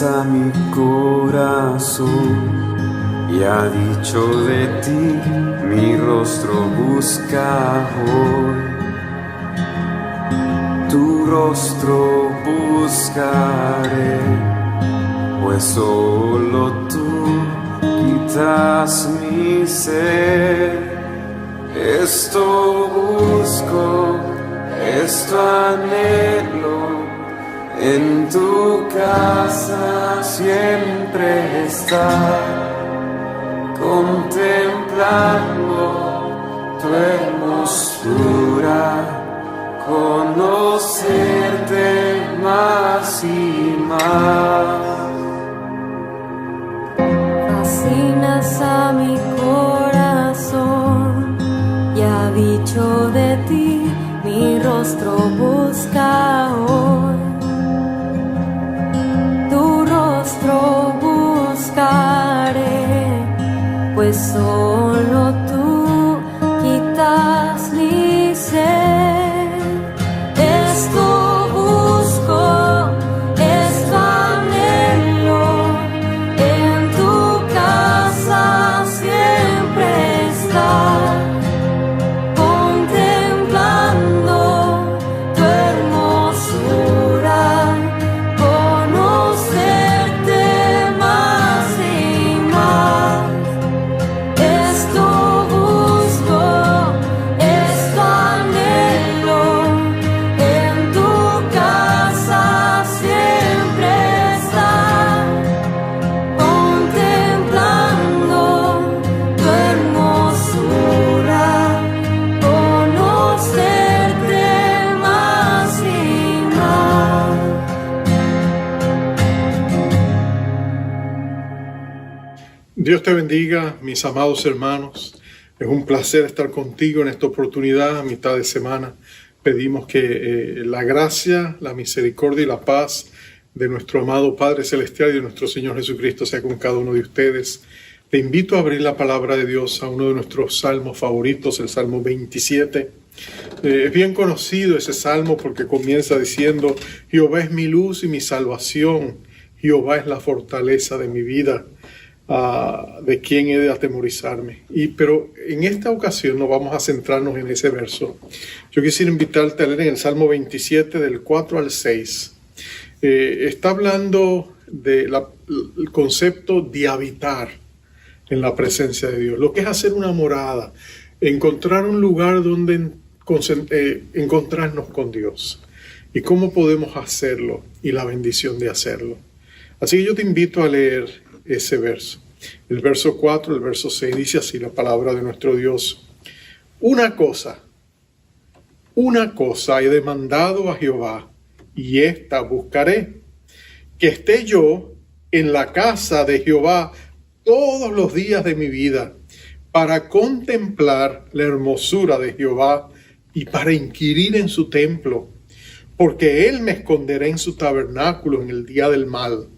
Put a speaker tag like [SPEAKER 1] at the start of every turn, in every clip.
[SPEAKER 1] a mi corazón y ha dicho de ti, mi rostro busca hoy. Tu rostro buscaré, pues solo tú quitas mi sed. Esto busco, esto anhelo, en tu casa siempre estar, contemplando tu hermosura, conocerte más y más.
[SPEAKER 2] Fascinas a mi corazón, y ha dicho de ti, mi rostro busca hoy. Tu rostro buscaré, pues solo tú quitas mi sed. Esto busco, esto anhelo, en tu casa siempre estar, contemplando tu hermosura, conocerte más y más. Esto busco, esto anhelo, en tu casa siempre estar, contemplando tu hermosura, conocerte más y más.
[SPEAKER 3] Dios te bendiga, mis amados hermanos. Es un placer estar contigo en esta oportunidad a mitad de semana. Pedimos que la gracia, la misericordia y la paz de nuestro amado Padre Celestial y de nuestro Señor Jesucristo sea con cada uno de ustedes. Te invito a abrir la palabra de Dios a uno de nuestros salmos favoritos, el Salmo 27. Es bien conocido ese salmo porque comienza diciendo: Jehová es mi luz y mi salvación, Jehová es la fortaleza de mi vida. ¿De quién he de atemorizarme? Pero en esta ocasión no vamos a centrarnos en ese verso. Yo quisiera invitarte a leer en el Salmo 27 del 4 al 6. Está hablando del concepto de habitar en la presencia de Dios, lo que es hacer una morada, encontrar un lugar donde encontrarnos con Dios y cómo podemos hacerlo y la bendición de hacerlo. Así que yo te invito a leer ese verso. El verso 4, el verso 6 dice así la palabra de nuestro Dios: una cosa he demandado a Jehová, y esta buscaré, que esté yo en la casa de Jehová todos los días de mi vida, para contemplar la hermosura de Jehová y para inquirir en su templo, porque él me esconderá en su tabernáculo en el día del mal.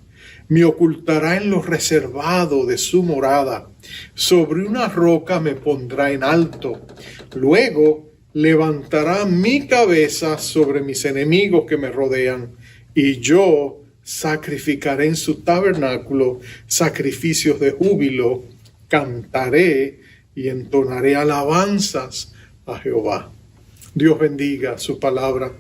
[SPEAKER 3] Me ocultará en lo reservado de su morada. Sobre una roca me pondrá en alto. Luego levantará mi cabeza sobre mis enemigos que me rodean. Y yo sacrificaré en su tabernáculo sacrificios de júbilo. Cantaré y entonaré alabanzas a Jehová. Dios bendiga su palabra.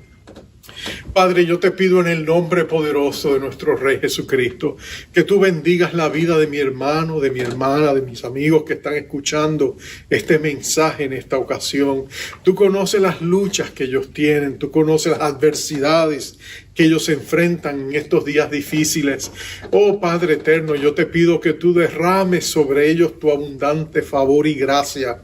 [SPEAKER 3] Padre, yo te pido en el nombre poderoso de nuestro Rey Jesucristo, que tú bendigas la vida de mi hermano, de mi hermana, de mis amigos que están escuchando este mensaje en esta ocasión. Tú conoces las luchas que ellos tienen, tú conoces las adversidades que ellos enfrentan en estos días difíciles. Oh Padre eterno, yo te pido que tú derrames sobre ellos tu abundante favor y gracia,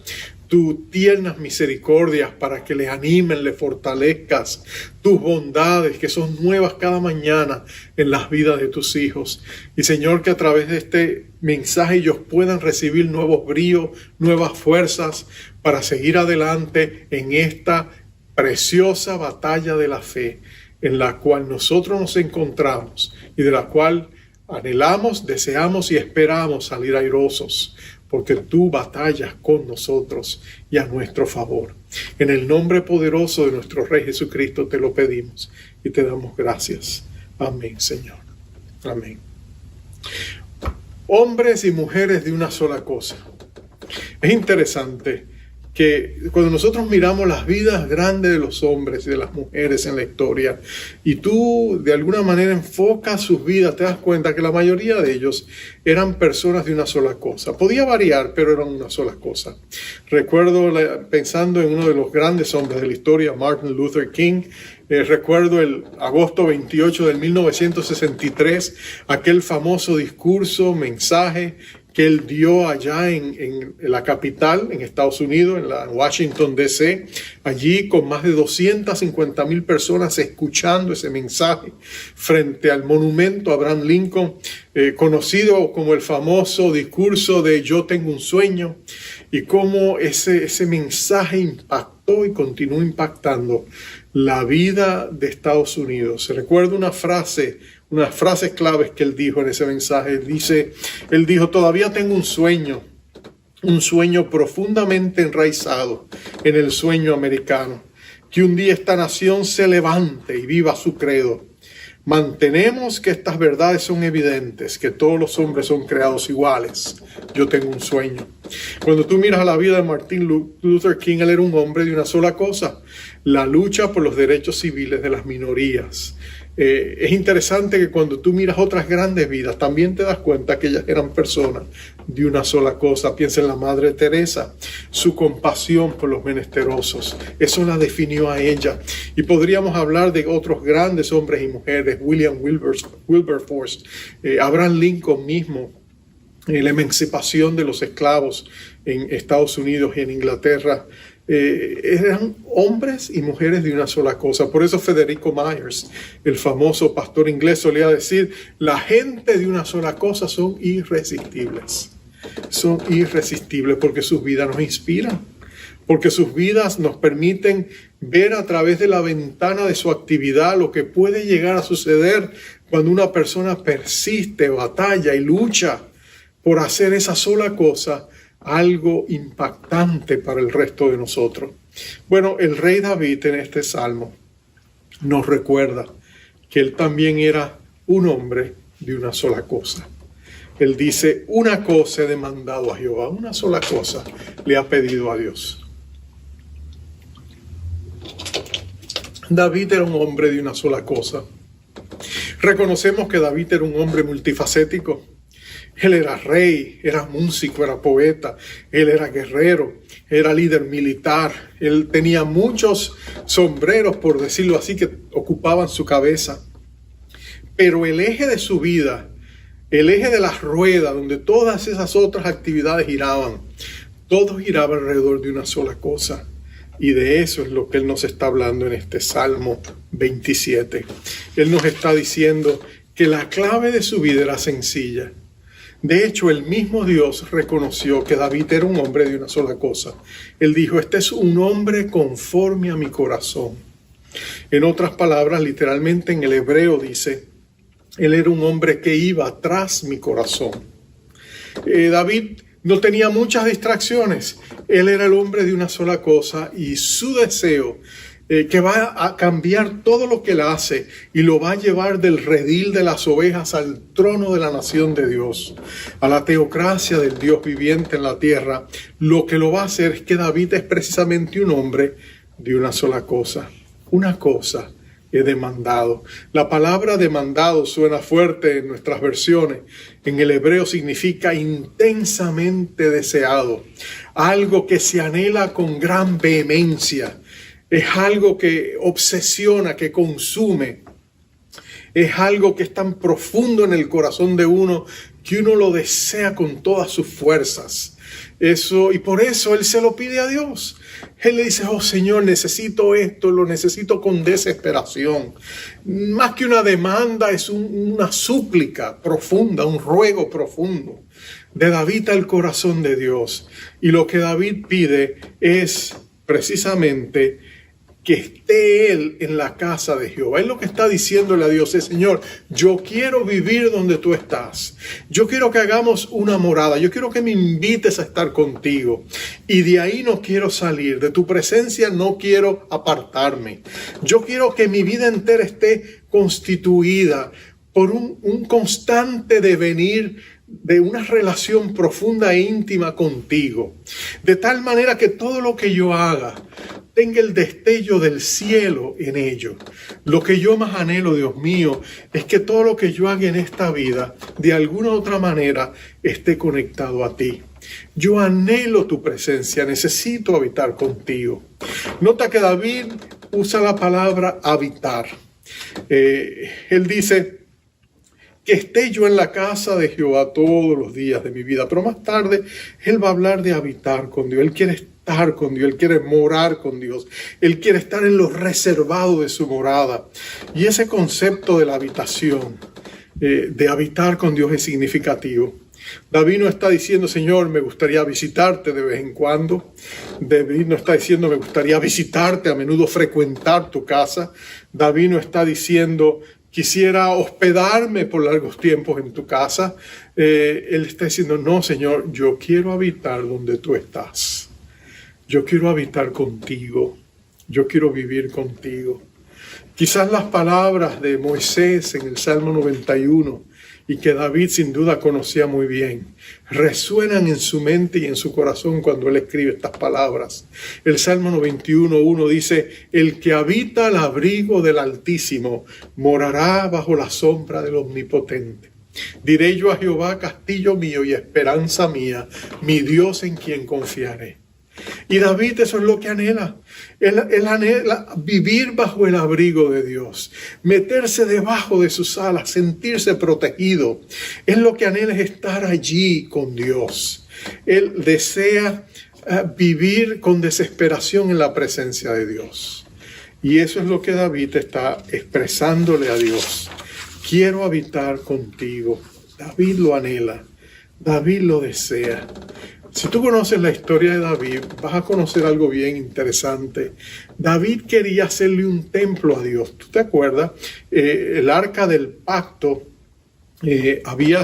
[SPEAKER 3] tus tiernas misericordias para que les animen, les fortalezcas, tus bondades que son nuevas cada mañana en las vidas de tus hijos. Y Señor, que a través de este mensaje ellos puedan recibir nuevos bríos, nuevas fuerzas para seguir adelante en esta preciosa batalla de la fe en la cual nosotros nos encontramos y de la cual anhelamos, deseamos y esperamos salir airosos, porque tú batallas con nosotros y a nuestro favor. En el nombre poderoso de nuestro Rey Jesucristo te lo pedimos y te damos gracias. Amén, Señor. Amén. Hombres y mujeres de una sola cosa. Es interesante que cuando nosotros miramos las vidas grandes de los hombres y de las mujeres en la historia, y tú de alguna manera enfocas sus vidas, te das cuenta que la mayoría de ellos eran personas de una sola cosa. Podía variar, pero eran una sola cosa. Recuerdo pensando en uno de los grandes hombres de la historia, Martin Luther King. Recuerdo el agosto 28 de 1963, aquel famoso discurso, mensaje que él dio allá en la capital, en Estados Unidos, en Washington, D.C., allí con más de 250,000 personas escuchando ese mensaje frente al monumento a Abraham Lincoln, conocido como el famoso discurso de Yo tengo un sueño, y cómo ese mensaje impactó y continúa impactando la vida de Estados Unidos. Recuerdo unas frases claves que él dijo en ese mensaje. Él dijo, todavía tengo un sueño profundamente enraizado en el sueño americano, que un día esta nación se levante y viva su credo. Mantenemos que estas verdades son evidentes, que todos los hombres son creados iguales. Yo tengo un sueño. Cuando tú miras a la vida de Martin Luther King, él era un hombre de una sola cosa: la lucha por los derechos civiles de las minorías. Es interesante que cuando tú miras otras grandes vidas, también te das cuenta que ellas eran personas de una sola cosa. Piensa en la Madre Teresa, su compasión por los menesterosos. Eso la definió a ella. Y podríamos hablar de otros grandes hombres y mujeres, William Wilberforce, Abraham Lincoln mismo, la emancipación de los esclavos en Estados Unidos y en Inglaterra. Eran hombres y mujeres de una sola cosa. Por eso Federico Myers, el famoso pastor inglés, solía decir: la gente de una sola cosa son irresistibles. Son irresistibles porque sus vidas nos inspiran, porque sus vidas nos permiten ver a través de la ventana de su actividad lo que puede llegar a suceder cuando una persona persiste, batalla y lucha por hacer esa sola cosa algo impactante para el resto de nosotros. Bueno, el rey David en este salmo nos recuerda que él también era un hombre de una sola cosa. Él dice: una cosa he demandado a Jehová, una sola cosa le ha pedido a Dios. David era un hombre de una sola cosa. Reconocemos que David era un hombre multifacético. Él era rey, era músico, era poeta, él era guerrero, era líder militar. Él tenía muchos sombreros, por decirlo así, que ocupaban su cabeza. Pero el eje de su vida, el eje de la rueda, donde todas esas otras actividades giraban, todo giraba alrededor de una sola cosa. Y de eso es lo que él nos está hablando en este Salmo 27. Él nos está diciendo que la clave de su vida era sencilla. De hecho, el mismo Dios reconoció que David era un hombre de una sola cosa. Él dijo: este es un hombre conforme a mi corazón. En otras palabras, literalmente en el hebreo dice: él era un hombre que iba tras mi corazón. David no tenía muchas distracciones. Él era el hombre de una sola cosa, y su deseo que va a cambiar todo lo que él hace y lo va a llevar del redil de las ovejas al trono de la nación de Dios, a la teocracia del Dios viviente en la tierra. Lo que lo va a hacer es que David es precisamente un hombre de una sola cosa. Una cosa he demandado. La palabra demandado suena fuerte en nuestras versiones. En el hebreo significa intensamente deseado, algo que se anhela con gran vehemencia. Es algo que obsesiona, que consume. Es algo que es tan profundo en el corazón de uno que uno lo desea con todas sus fuerzas. Y por eso él se lo pide a Dios. Él le dice: oh Señor, necesito esto, lo necesito con desesperación. Más que una demanda, es una súplica profunda, un ruego profundo de David al corazón de Dios. Y lo que David pide es precisamente que esté él en la casa de Jehová. Él lo que está diciéndole a Dios es: Señor, yo quiero vivir donde tú estás. Yo quiero que hagamos una morada. Yo quiero que me invites a estar contigo. Y de ahí no quiero salir. De tu presencia no quiero apartarme. Yo quiero que mi vida entera esté constituida por un constante devenir de una relación profunda e íntima contigo, de tal manera que todo lo que yo haga tenga el destello del cielo en ello. Lo que yo más anhelo, Dios mío, es que todo lo que yo haga en esta vida, de alguna u otra manera, esté conectado a ti. Yo anhelo tu presencia, necesito habitar contigo. Nota que David usa la palabra habitar. Él dice que esté yo en la casa de Jehová todos los días de mi vida. Pero más tarde él va a hablar de habitar con Dios. Él quiere estar con Dios, él quiere morar con Dios. Él quiere estar en lo reservado de su morada. Y ese concepto de la habitación, de habitar con Dios, es significativo. David no está diciendo, Señor, me gustaría visitarte de vez en cuando. David no está diciendo, me gustaría visitarte, a menudo frecuentar tu casa. David no está diciendo, quisiera hospedarme por largos tiempos en tu casa. Él está diciendo, no, Señor, yo quiero habitar donde tú estás. Yo quiero habitar contigo. Yo quiero vivir contigo. Quizás las palabras de Moisés en el Salmo 91, y que David sin duda conocía muy bien, resuenan en su mente y en su corazón cuando él escribe estas palabras. El Salmo 91:1 dice, el que habita al abrigo del Altísimo morará bajo la sombra del Omnipotente. Diré yo a Jehová, castillo mío y esperanza mía, mi Dios en quien confiaré. Y David eso es lo que anhela. Él anhela vivir bajo el abrigo de Dios, meterse debajo de sus alas, sentirse protegido. Él lo que anhela es estar allí con Dios. Él desea vivir con desesperación en la presencia de Dios. Y eso es lo que David está expresándole a Dios. Quiero habitar contigo. David lo anhela. David lo desea. Si tú conoces la historia de David, vas a conocer algo bien interesante. David quería hacerle un templo a Dios. ¿Tú te acuerdas? El arca del pacto había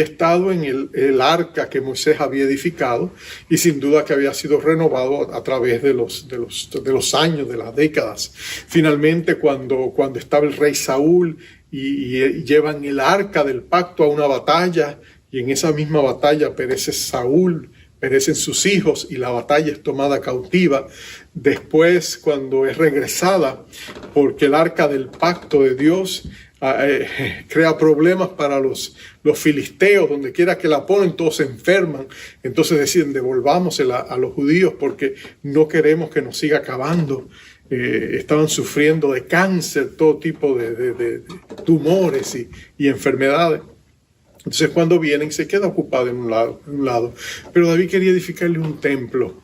[SPEAKER 3] estado en el arca que Moisés había edificado y sin duda que había sido renovado a través de los años, de las décadas. Finalmente, cuando estaba el rey Saúl y llevan el arca del pacto a una batalla, y en esa misma batalla perece Saúl, perecen sus hijos y la batalla es tomada cautiva. Después, cuando es regresada, porque el arca del pacto de Dios crea problemas para los filisteos, donde quiera que la ponen, todos se enferman. Entonces deciden, devolvámosela a los judíos porque no queremos que nos siga acabando. Estaban sufriendo de cáncer, todo tipo de tumores y enfermedades. Entonces cuando vienen se queda ocupado en un lado. Pero David quería edificarle un templo.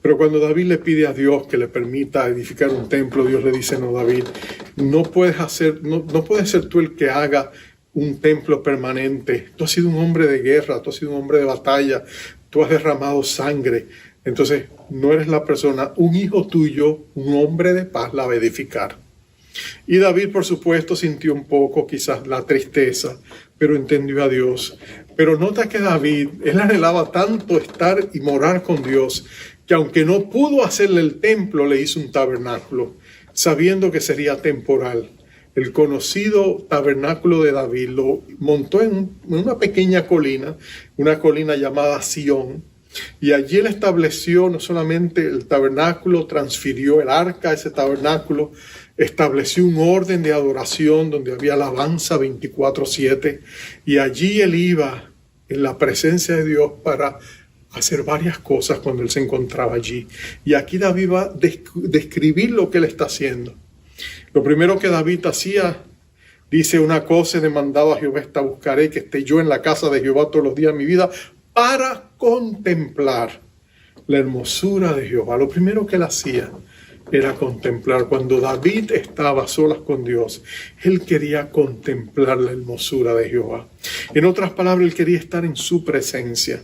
[SPEAKER 3] Pero cuando David le pide a Dios que le permita edificar un templo, Dios le dice, no, David, no puedes ser tú el que haga un templo permanente. Tú has sido un hombre de guerra, tú has sido un hombre de batalla, tú has derramado sangre. Entonces no eres la persona, un hijo tuyo, un hombre de paz la va a edificar. Y David, por supuesto, sintió un poco quizás la tristeza, pero entendió a Dios. Pero nota que David, él anhelaba tanto estar y morar con Dios, que aunque no pudo hacerle el templo, le hizo un tabernáculo, sabiendo que sería temporal. El conocido tabernáculo de David lo montó en una pequeña colina, una colina llamada Sión, y allí él estableció no solamente el tabernáculo, transfirió el arca a ese tabernáculo, estableció un orden de adoración donde había alabanza 24/7 y allí él iba en la presencia de Dios para hacer varias cosas cuando él se encontraba allí. Y aquí David va a describir lo que él está haciendo. Lo primero que David hacía, dice, una cosa he demandado a Jehová, esta buscaré, que esté yo en la casa de Jehová todos los días de mi vida para contemplar la hermosura de Jehová. Lo primero que él hacía era contemplar. Cuando David estaba a solas con Dios, él quería contemplar la hermosura de Jehová. En otras palabras, él quería estar en su presencia.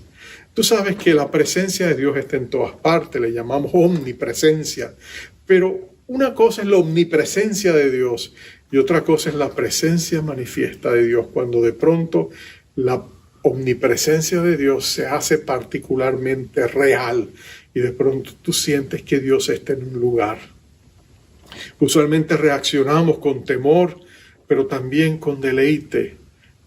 [SPEAKER 3] Tú sabes que la presencia de Dios está en todas partes, le llamamos omnipresencia. Pero una cosa es la omnipresencia de Dios y otra cosa es la presencia manifiesta de Dios, cuando de pronto la omnipresencia de Dios se hace particularmente real y de pronto tú sientes que Dios está en un lugar. Usualmente reaccionamos con temor pero también con deleite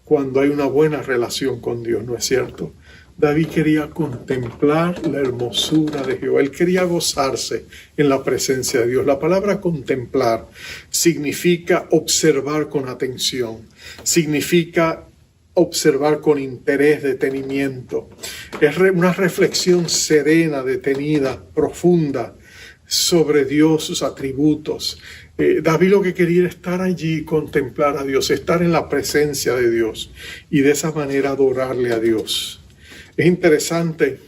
[SPEAKER 3] cuando hay una buena relación con Dios, ¿no es cierto? David quería contemplar la hermosura de Jehová. Él quería gozarse en la presencia de Dios. La palabra contemplar significa observar con atención, significa observar con interés, detenimiento. Es una reflexión serena, detenida, profunda sobre Dios, sus atributos. David lo que quería era estar allí, contemplar a Dios, estar en la presencia de Dios y de esa manera adorarle a Dios. Es interesante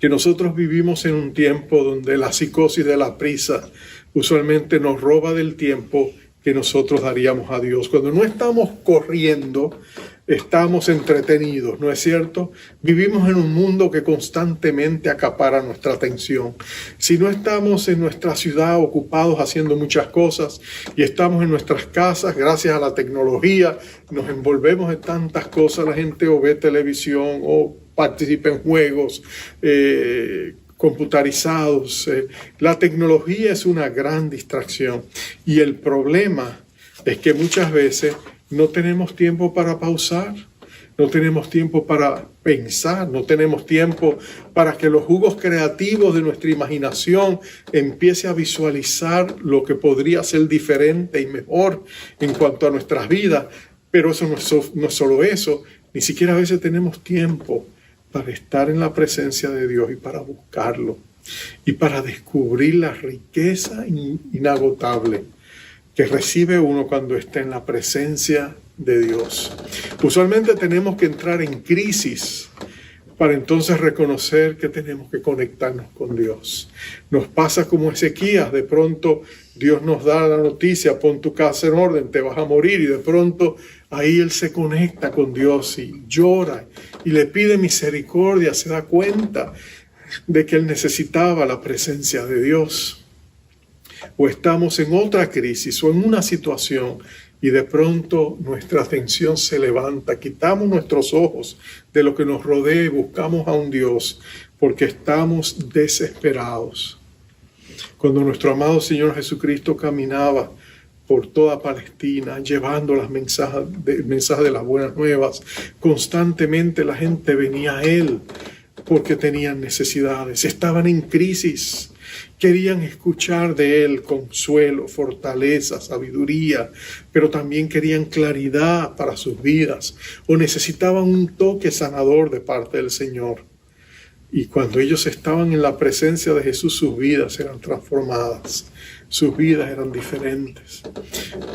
[SPEAKER 3] que nosotros vivimos en un tiempo donde la psicosis de la prisa usualmente nos roba del tiempo que nosotros daríamos a Dios. Cuando no estamos corriendo, estamos entretenidos, ¿no es cierto? Vivimos en un mundo que constantemente acapara nuestra atención. Si no estamos en nuestra ciudad ocupados haciendo muchas cosas y estamos en nuestras casas, gracias a la tecnología, nos envolvemos en tantas cosas. La gente o ve televisión o participa en juegos computarizados. La tecnología es una gran distracción y el problema es que muchas veces no tenemos tiempo para pausar, no tenemos tiempo para pensar, no tenemos tiempo para que los jugos creativos de nuestra imaginación empiece a visualizar lo que podría ser diferente y mejor en cuanto a nuestras vidas. Pero eso no es solo eso, ni siquiera a veces tenemos tiempo para estar en la presencia de Dios y para buscarlo y para descubrir la riqueza inagotable que recibe uno cuando está en la presencia de Dios. Usualmente tenemos que entrar en crisis para entonces reconocer que tenemos que conectarnos con Dios. Nos pasa como Ezequías, de pronto Dios nos da la noticia, pon tu casa en orden, te vas a morir, y de pronto ahí él se conecta con Dios y llora y le pide misericordia, se da cuenta de que él necesitaba la presencia de Dios. O estamos en otra crisis o en una situación y de pronto nuestra atención se levanta, quitamos nuestros ojos de lo que nos rodea y buscamos a un Dios porque estamos desesperados. Cuando nuestro amado Señor Jesucristo caminaba por toda Palestina, llevando el mensaje de las buenas nuevas, constantemente la gente venía a Él porque tenían necesidades, estaban en crisis. Querían escuchar de Él consuelo, fortaleza, sabiduría, pero también querían claridad para sus vidas o necesitaban un toque sanador de parte del Señor. Y cuando ellos estaban en la presencia de Jesús, sus vidas eran transformadas, sus vidas eran diferentes.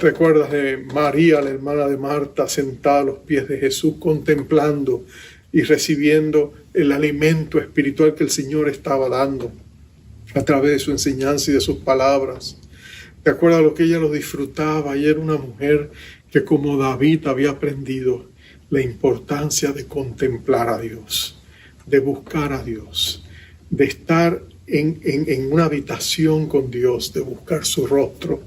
[SPEAKER 3] ¿Recuerdas de María, la hermana de Marta, sentada a los pies de Jesús, contemplando y recibiendo el alimento espiritual que el Señor estaba dando a través de su enseñanza y de sus palabras? ¿Te acuerdas lo que ella lo disfrutaba? Ella era una mujer que, como David, había aprendido la importancia de contemplar a Dios, de buscar a Dios, de estar en una habitación con Dios, de buscar su rostro.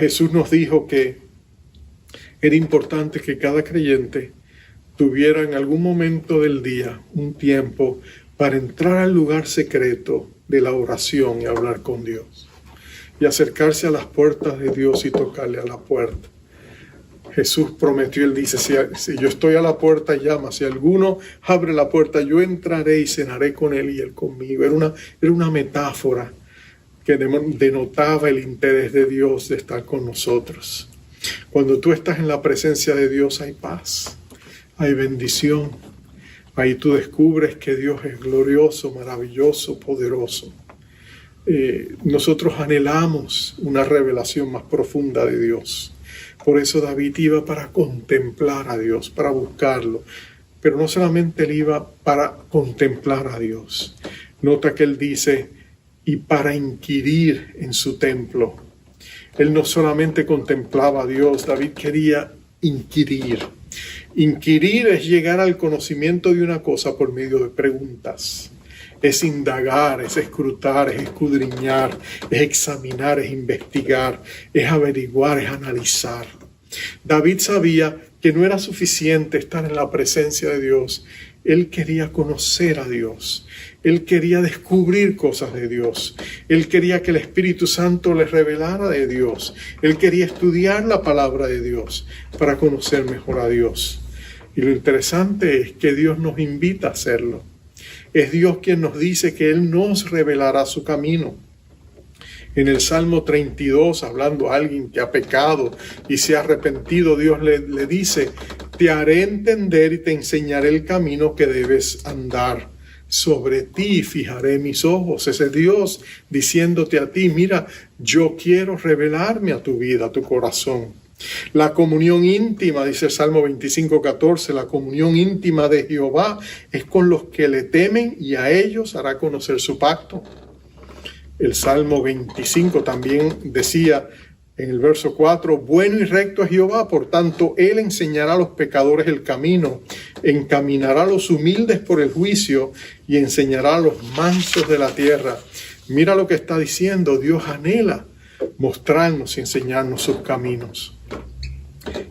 [SPEAKER 3] Jesús nos dijo que era importante que cada creyente tuviera en algún momento del día un tiempo para entrar al lugar secreto de la oración y hablar con Dios y acercarse a las puertas de Dios y tocarle a la puerta. Jesús prometió, Él dice, si yo estoy a la puerta, llama, si alguno abre la puerta, yo entraré y cenaré con Él y Él conmigo. Era una metáfora que denotaba el interés de Dios de estar con nosotros. Cuando tú estás en la presencia de Dios hay paz, hay bendición. Ahí tú descubres que Dios es glorioso, maravilloso, poderoso. Nosotros anhelamos una revelación más profunda de Dios. Por eso David iba para contemplar a Dios, para buscarlo. Pero no solamente él iba para contemplar a Dios. Nota que él dice, y para inquirir en su templo. Él no solamente contemplaba a Dios, David quería inquirir. Inquirir es llegar al conocimiento de una cosa por medio de preguntas. Es indagar, es escrutar, es escudriñar, es examinar, es investigar, es averiguar, es analizar. David sabía que no era suficiente estar en la presencia de Dios. Él quería conocer a Dios. Él quería descubrir cosas de Dios. Él quería que el Espíritu Santo les revelara de Dios. Él quería estudiar la palabra de Dios para conocer mejor a Dios. Y lo interesante es que Dios nos invita a hacerlo. Es Dios quien nos dice que Él nos revelará su camino. En el Salmo 32, hablando a alguien que ha pecado y se ha arrepentido, Dios le dice: te haré entender y te enseñaré el camino que debes andar. Sobre ti fijaré mis ojos. Ese Dios diciéndote a ti: mira, yo quiero revelarme a tu vida, a tu corazón. La comunión íntima, dice el Salmo 25:14, la comunión íntima de Jehová es con los que le temen y a ellos hará conocer su pacto. El Salmo 25 también decía en el verso 4: bueno y recto es Jehová, por tanto Él enseñará a los pecadores el camino, encaminará a los humildes por el juicio y enseñará a los mansos de la tierra. Mira lo que está diciendo. Dios anhela mostrarnos y enseñarnos sus caminos.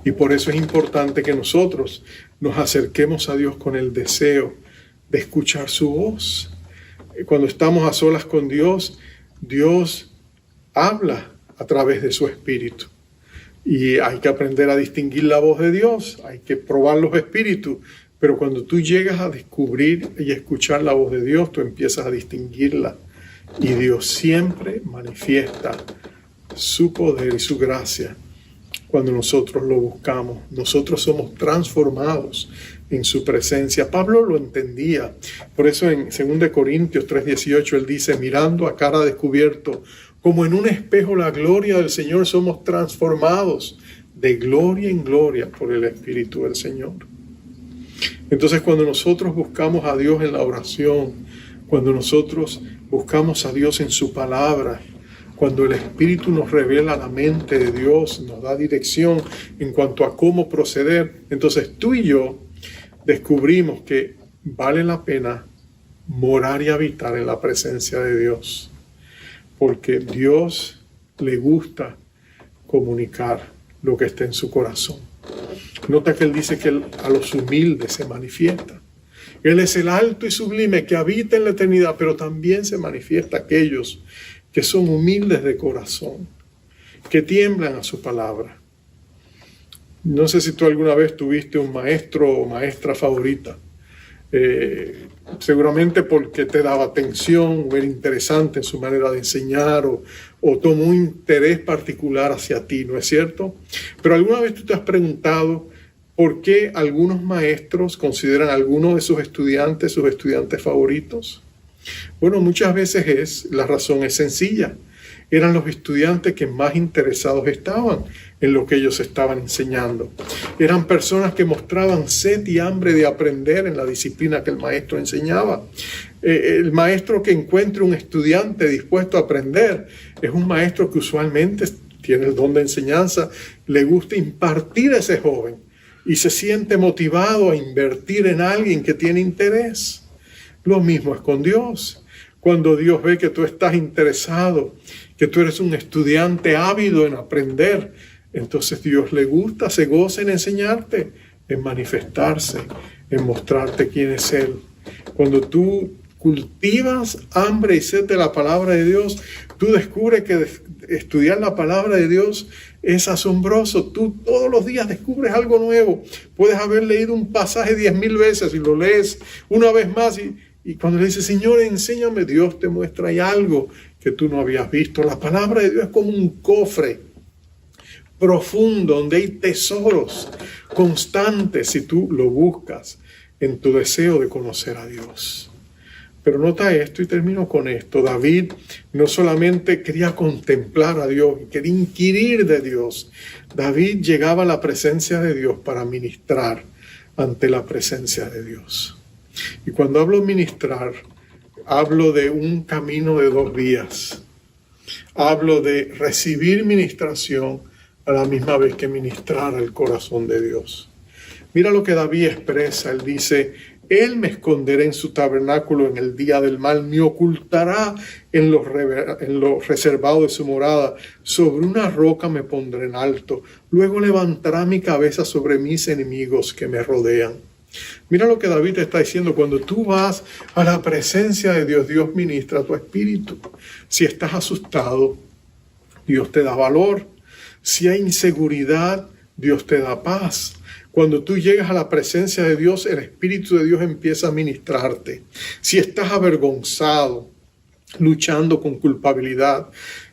[SPEAKER 3] Y por eso es importante que nosotros nos acerquemos a Dios con el deseo de escuchar su voz. Cuando estamos a solas con Dios, Dios habla a través de su Espíritu. Y hay que aprender a distinguir la voz de Dios, hay que probar los espíritus. Pero cuando tú llegas a descubrir y escuchar la voz de Dios, tú empiezas a distinguirla. Y Dios siempre manifiesta su poder y su gracia cuando nosotros lo buscamos. Nosotros somos transformados en su presencia. Pablo lo entendía. Por eso en 2 Corintios 3:18 él dice: mirando a cara descubierto, como en un espejo la gloria del Señor, somos transformados de gloria en gloria por el Espíritu del Señor. Entonces, cuando nosotros buscamos a Dios en la oración, cuando nosotros buscamos a Dios en su palabra, cuando el Espíritu nos revela la mente de Dios, nos da dirección en cuanto a cómo proceder, entonces tú y yo descubrimos que vale la pena morar y habitar en la presencia de Dios, porque Dios le gusta comunicar lo que está en su corazón. Nota que Él dice que a los humildes se manifiesta. Él es el alto y sublime que habita en la eternidad, pero también se manifiesta a aquellos que son humildes de corazón, que tiemblan a su palabra. No sé si tú alguna vez tuviste un maestro o maestra favorita, seguramente porque te daba atención o era interesante en su manera de enseñar o tomó un interés particular hacia ti, ¿no es cierto? Pero alguna vez tú te has preguntado por qué algunos maestros consideran a algunos de sus estudiantes favoritos. Bueno, muchas veces la razón es sencilla. Eran los estudiantes que más interesados estaban en lo que ellos estaban enseñando. Eran personas que mostraban sed y hambre de aprender en la disciplina que el maestro enseñaba. El maestro que encuentre un estudiante dispuesto a aprender es un maestro que usualmente tiene el don de enseñanza, le gusta impartir a ese joven y se siente motivado a invertir en alguien que tiene interés. Lo mismo es con Dios. Cuando Dios ve que tú estás interesado, que tú eres un estudiante ávido en aprender, entonces Dios le gusta, se goza en enseñarte, en manifestarse, en mostrarte quién es Él. Cuando tú cultivas hambre y sed de la palabra de Dios, tú descubres que estudiar la palabra de Dios es asombroso. Tú todos los días descubres algo nuevo. Puedes haber leído un pasaje 10,000 veces y lo lees una vez más y cuando le dices: Señor, enséñame, Dios te muestra ahí algo que tú no habías visto. La palabra de Dios es como un cofre profundo donde hay tesoros constantes si tú lo buscas en tu deseo de conocer a Dios. Pero nota esto y termino con esto. David no solamente quería contemplar a Dios, quería inquirir de Dios. David llegaba a la presencia de Dios para ministrar ante la presencia de Dios. Y cuando hablo ministrar, hablo de un camino de 2 vías. Hablo de recibir ministración a la misma vez que ministrar al corazón de Dios. Mira lo que David expresa. Él dice Él me esconderá en su tabernáculo en el día del mal, me ocultará en lo reservado de su morada. Sobre una roca me pondré en alto. Luego levantará mi cabeza sobre mis enemigos que me rodean. Mira lo que David está diciendo. Cuando tú vas a la presencia de Dios, Dios ministra tu espíritu. Si estás asustado, Dios te da valor. Si hay inseguridad, Dios te da paz. Cuando tú llegas a la presencia de Dios, el Espíritu de Dios empieza a ministrarte. Si estás avergonzado, luchando con culpabilidad,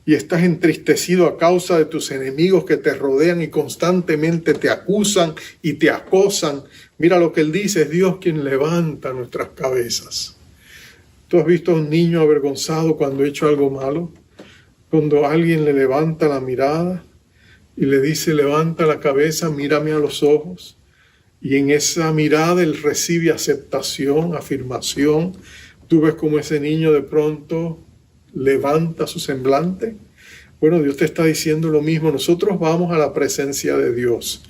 [SPEAKER 3] y estás entristecido a causa de tus enemigos que te rodean y constantemente te acusan y te acosan, mira lo que él dice: es Dios quien levanta nuestras cabezas. ¿Tú has visto a un niño avergonzado cuando ha hecho algo malo? Cuando alguien le levanta la mirada y le dice: levanta la cabeza, mírame a los ojos. Y en esa mirada él recibe aceptación, afirmación. Tú ves como ese niño de pronto levanta su semblante. Bueno, Dios te está diciendo lo mismo. Nosotros vamos a la presencia de Dios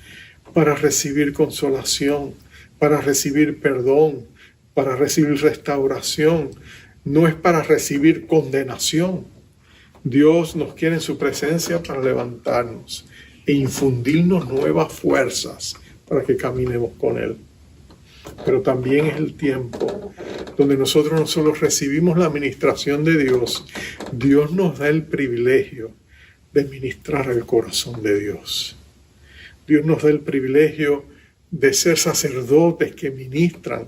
[SPEAKER 3] para recibir consolación, para recibir perdón, para recibir restauración. No es para recibir condenación. Dios nos quiere en su presencia para levantarnos e infundirnos nuevas fuerzas para que caminemos con Él. Pero también es el tiempo donde nosotros no solo recibimos la administración de Dios, Dios nos da el privilegio de ministrar el corazón de Dios. Dios nos da el privilegio de ser sacerdotes que ministran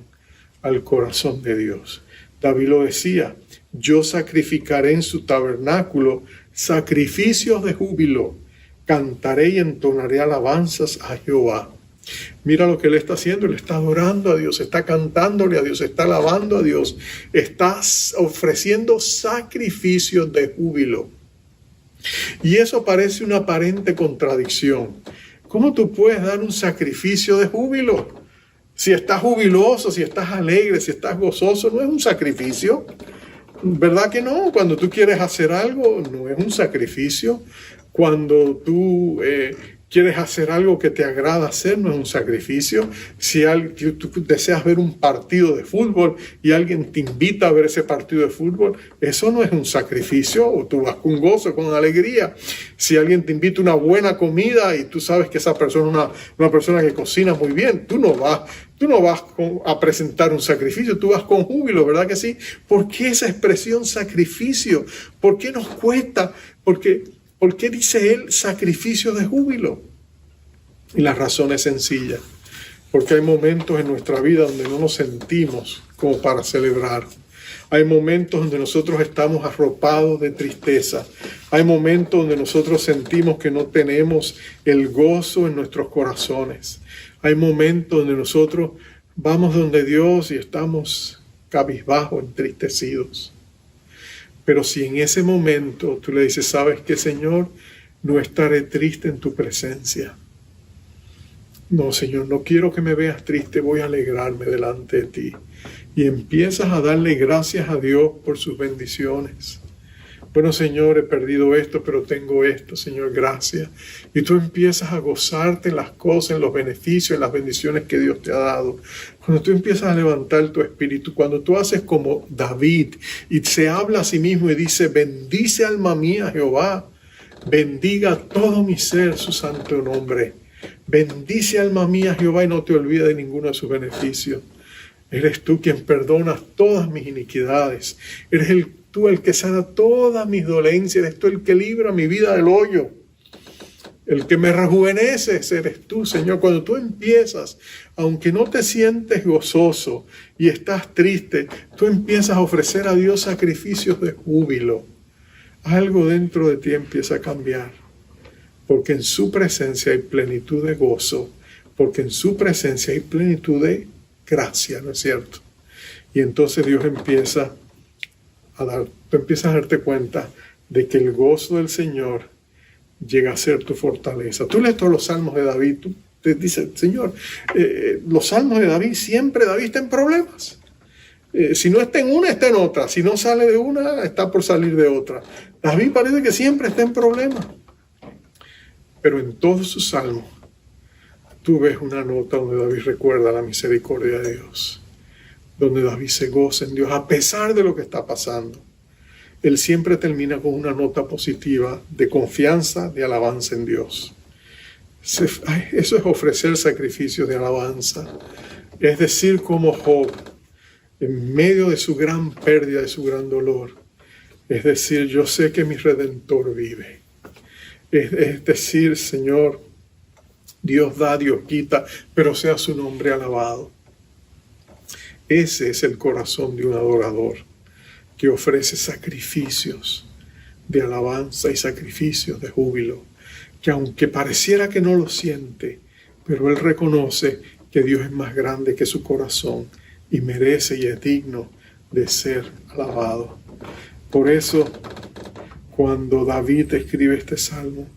[SPEAKER 3] al corazón de Dios. David lo decía: yo sacrificaré en su tabernáculo sacrificios de júbilo, cantaré y entonaré alabanzas a Jehová. Mira lo que él está haciendo. Él está adorando a Dios, está cantándole a Dios, está alabando a Dios, está ofreciendo sacrificios de júbilo. Y eso parece una aparente contradicción. ¿Cómo tú puedes dar un sacrificio de júbilo? Si estás jubiloso, si estás alegre, si estás gozoso, no es un sacrificio. ¿Verdad que no? Cuando tú quieres hacer algo, no es un sacrificio. Cuando tú quieres hacer algo que te agrada hacer, no es un sacrificio. Si tú deseas ver un partido de fútbol y alguien te invita a ver ese partido de fútbol, eso no es un sacrificio, o tú vas con gozo, con alegría. Si alguien te invita a una buena comida y tú sabes que esa persona es una persona que cocina muy bien, tú no vas a presentar un sacrificio, tú vas con júbilo, ¿verdad que sí? ¿Por qué esa expresión sacrificio? ¿Por qué nos cuesta? ¿Por qué dice él sacrificio de júbilo? Y la razón es sencilla. Porque hay momentos en nuestra vida donde no nos sentimos como para celebrar. Hay momentos donde nosotros estamos arropados de tristeza. Hay momentos donde nosotros sentimos que no tenemos el gozo en nuestros corazones. Hay momentos donde nosotros vamos donde Dios y estamos cabizbajos, entristecidos. Pero si en ese momento tú le dices: ¿sabes qué, Señor? No estaré triste en tu presencia. No, Señor, no quiero que me veas triste, voy a alegrarme delante de ti. Y empiezas a darle gracias a Dios por sus bendiciones. Bueno, Señor, he perdido esto, pero tengo esto, Señor, gracias. Y tú empiezas a gozarte en las cosas, en los beneficios, en las bendiciones que Dios te ha dado. Cuando tú empiezas a levantar tu espíritu, cuando tú haces como David y se habla a sí mismo y dice: bendice alma mía Jehová, bendiga todo mi ser su santo nombre. Bendice alma mía Jehová y no te olvides de ninguno de sus beneficios. Eres tú quien perdonas todas mis iniquidades. Eres tú el que sana todas mis dolencias. Eres tú el que libra mi vida del hoyo. El que me rejuvenece eres tú, Señor. Cuando tú empiezas, aunque no te sientes gozoso y estás triste, tú empiezas a ofrecer a Dios sacrificios de júbilo. Algo dentro de ti empieza a cambiar. Porque en su presencia hay plenitud de gozo. Porque en su presencia hay plenitud de gracia, ¿no es cierto? Y entonces Dios empieza tú empiezas a darte cuenta de que el gozo del Señor llega a ser tu fortaleza. Tú lees todos los salmos de David, tú te dices: Señor, los salmos de David, siempre David está en problemas. Si no está en una, está en otra. Si no sale de una, está por salir de otra. David parece que siempre está en problemas. Pero en todos sus salmos, tú ves una nota donde David recuerda la misericordia de Dios. donde David se goza en Dios a pesar de lo que está pasando. Él siempre termina con una nota positiva de confianza, de alabanza en Dios. Eso es ofrecer sacrificios de alabanza. Es decir, como Job, en medio de su gran pérdida, de su gran dolor, es decir, yo sé que mi Redentor vive. Es decir, Señor, Dios da, Dios quita, pero sea su nombre alabado. Ese es el corazón de un adorador, que ofrece sacrificios de alabanza y sacrificios de júbilo, que aunque pareciera que no lo siente, pero él reconoce que Dios es más grande que su corazón y merece y es digno de ser alabado. Por eso, cuando David escribe este salmo,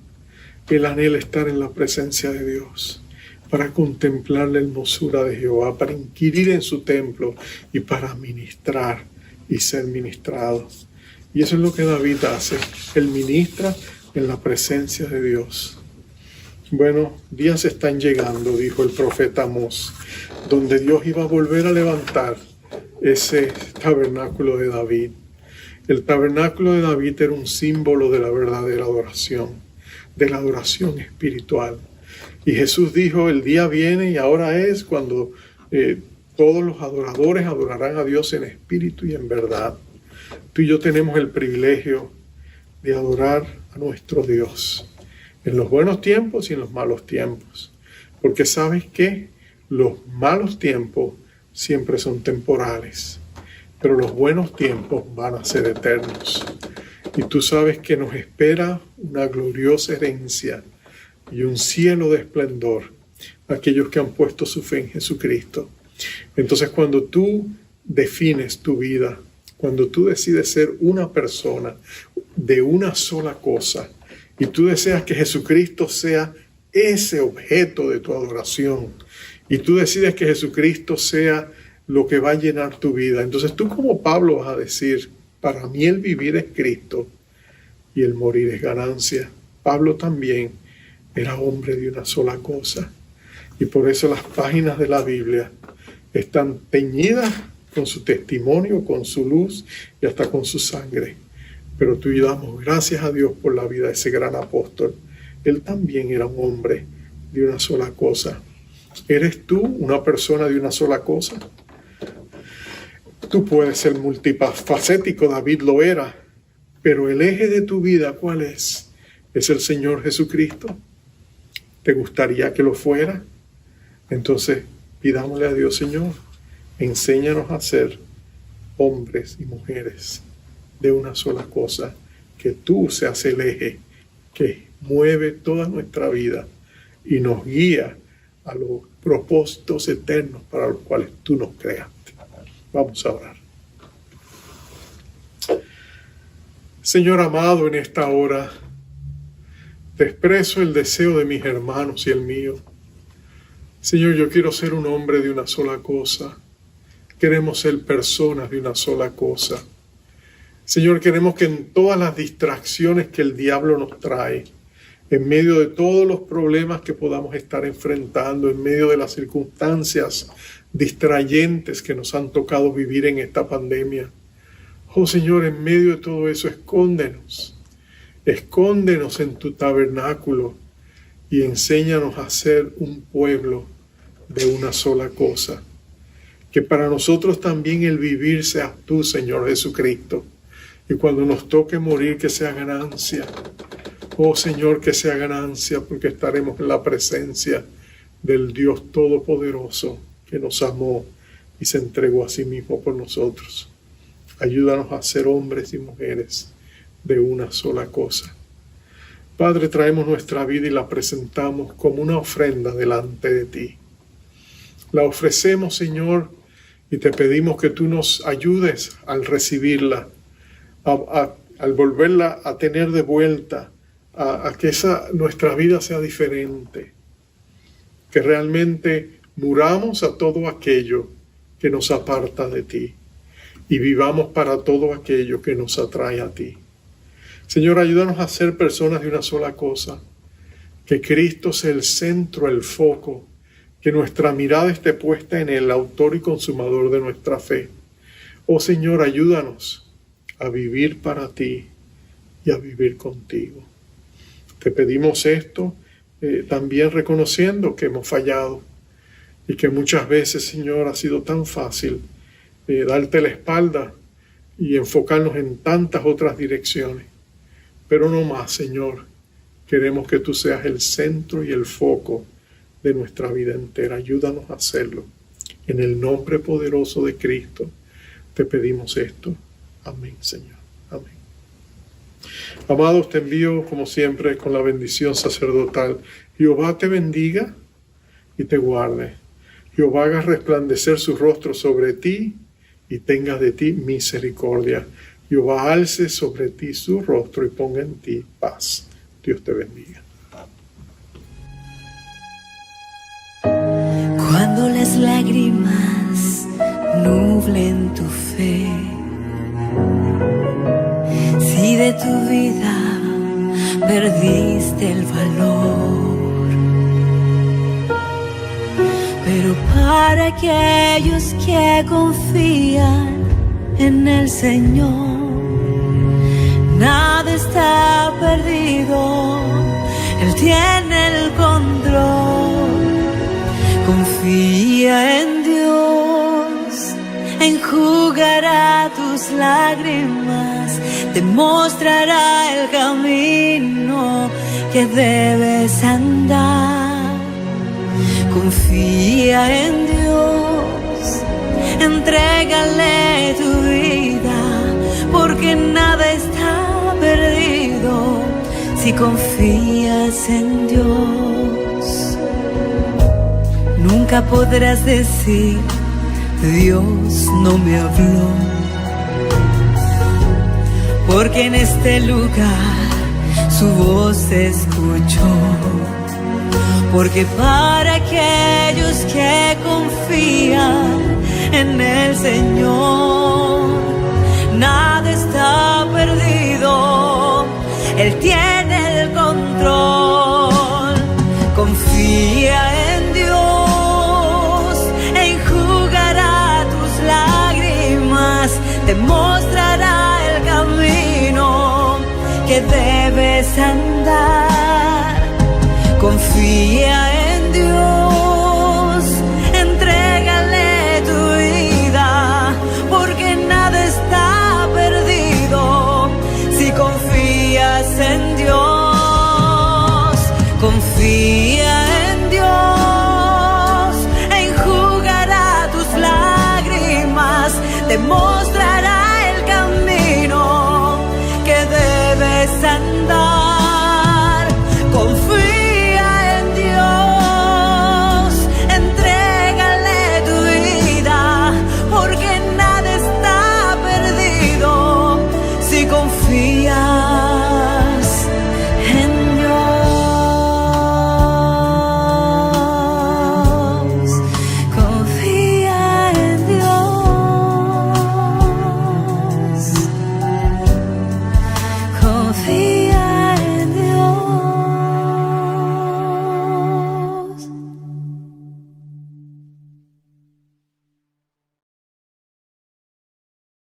[SPEAKER 3] él anhela estar en la presencia de Dios, para contemplar la hermosura de Jehová, para inquirir en su templo y para ministrar y ser ministrado. Y eso es lo que David hace. Él ministra en la presencia de Dios. Bueno, días están llegando, dijo el profeta Amós, donde Dios iba a volver a levantar ese tabernáculo de David. El tabernáculo de David era un símbolo de la verdadera adoración, de la adoración espiritual. Y Jesús dijo, el día viene y ahora es cuando todos los adoradores adorarán a Dios en espíritu y en verdad. Tú y yo tenemos el privilegio de adorar a nuestro Dios en los buenos tiempos y en los malos tiempos. Porque ¿sabes qué? Los malos tiempos siempre son temporales, pero los buenos tiempos van a ser eternos. Y tú sabes que nos espera una gloriosa herencia y un cielo de esplendor, aquellos que han puesto su fe en Jesucristo. Entonces, cuando tú defines tu vida, cuando tú decides ser una persona de una sola cosa, y tú deseas que Jesucristo sea ese objeto de tu adoración, y tú decides que Jesucristo sea lo que va a llenar tu vida, entonces tú como Pablo vas a decir, para mí el vivir es Cristo y el morir es ganancia. Pablo también era hombre de una sola cosa, y por eso las páginas de la Biblia están teñidas con su testimonio, con su luz y hasta con su sangre. Pero tú y yo damos gracias a Dios por la vida de ese gran apóstol. Él también era un hombre de una sola cosa. ¿Eres tú una persona de una sola cosa? Tú puedes ser multifacético, David lo era, pero el eje de tu vida, ¿cuál es? ¿Es el Señor Jesucristo? ¿Te gustaría que lo fuera? Entonces, pidámosle a Dios, Señor, enséñanos a ser hombres y mujeres de una sola cosa, que tú seas el eje que mueve toda nuestra vida y nos guía a los propósitos eternos para los cuales tú nos creaste. Vamos a orar. Señor amado, en esta hora te expreso el deseo de mis hermanos y el mío. Señor, yo quiero ser un hombre de una sola cosa. Queremos ser personas de una sola cosa. Señor, queremos que en todas las distracciones que el diablo nos trae, en medio de todos los problemas que podamos estar enfrentando, en medio de las circunstancias distrayentes que nos han tocado vivir en esta pandemia, oh Señor, en medio de todo eso, escóndenos en tu tabernáculo y enséñanos a ser un pueblo de una sola cosa. Que para nosotros también el vivir seas tú, Señor Jesucristo. Y cuando nos toque morir, que sea ganancia. Oh Señor, que sea ganancia, porque estaremos en la presencia del Dios Todopoderoso que nos amó y se entregó a sí mismo por nosotros. Ayúdanos a ser hombres y mujeres de una sola cosa. Padre, traemos nuestra vida y la presentamos como una ofrenda delante de ti. La ofrecemos, Señor, y te pedimos que tú nos ayudes al recibirla, al volverla a tener de vuelta, a que nuestra vida sea diferente. Que realmente muramos a todo aquello que nos aparta de ti y vivamos para todo aquello que nos atrae a ti. Señor, ayúdanos a ser personas de una sola cosa. Que Cristo sea el centro, el foco. que nuestra mirada esté puesta en el autor y consumador de nuestra fe. Oh Señor, ayúdanos a vivir para ti y a vivir contigo. Te pedimos esto también reconociendo que hemos fallado y que muchas veces, Señor, ha sido tan fácil darte la espalda y enfocarnos en tantas otras direcciones. Pero no más, Señor. Queremos que tú seas el centro y el foco de nuestra vida entera. Ayúdanos a hacerlo. En el nombre poderoso de Cristo te pedimos esto. Amén, Señor. Amén. Amados, te envío como siempre con la bendición sacerdotal. Jehová te bendiga y te guarde. Jehová haga resplandecer su rostro sobre ti y tenga de ti misericordia. Jehová alce sobre ti su rostro y ponga en ti paz. Dios te bendiga.
[SPEAKER 2] Cuando las lágrimas nublen tu fe, si de tu vida perdiste el valor, pero para aquellos que confían en el Señor, nada está perdido, Él tiene el control. Confía en Dios, enjugará tus lágrimas, te mostrará el camino que debes andar. Confía en Dios, entrégale tu vida, porque nada está perdido si confías en Dios. Nunca podrás decir, Dios no me habló, porque en este lugar su voz se escuchó. Porque para aquellos que confían en el Señor, nada está perdido, Él tiene el control. Confía en Dios, enjugará tus lágrimas, te mostrará el camino que debes andar. Confía en Dios, entrégale tu vida, porque nada está perdido si confías en Dios. Confía en Dios, enjugará tus lágrimas, te mostrará